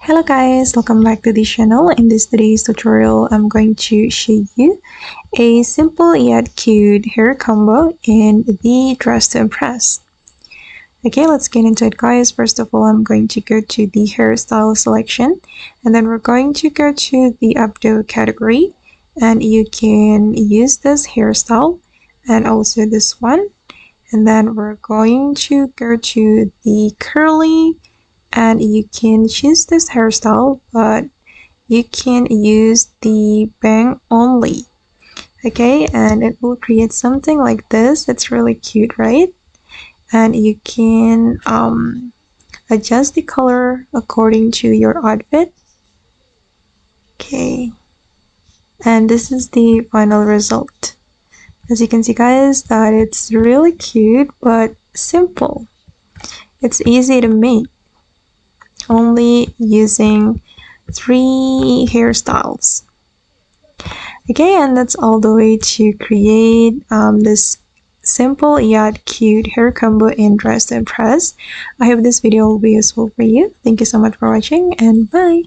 Hello guys, welcome back to the channel. In this today's tutorial, I'm going to show you a simple yet cute hair combo in the Dress to Impress. Okay, let's get into it guys. First of all, I'm going to go to the hairstyle selection and then we're going to go to the updo category and you can use this hairstyle and also this one. And then we're going to go to the curly and you can choose this hairstyle, but you can use the bang only. Okay, and it will create something like this. It's really cute, right? And you can adjust the color according to your outfit. Okay, and this is the final result. As you can see guys, that it's really cute but simple. It's easy to make, only using 3 hairstyles. Okay, and that's all the way to create this simple yet cute hair combo in Dress to Impress. I hope this video will be useful for you. Thank you so much for watching and bye!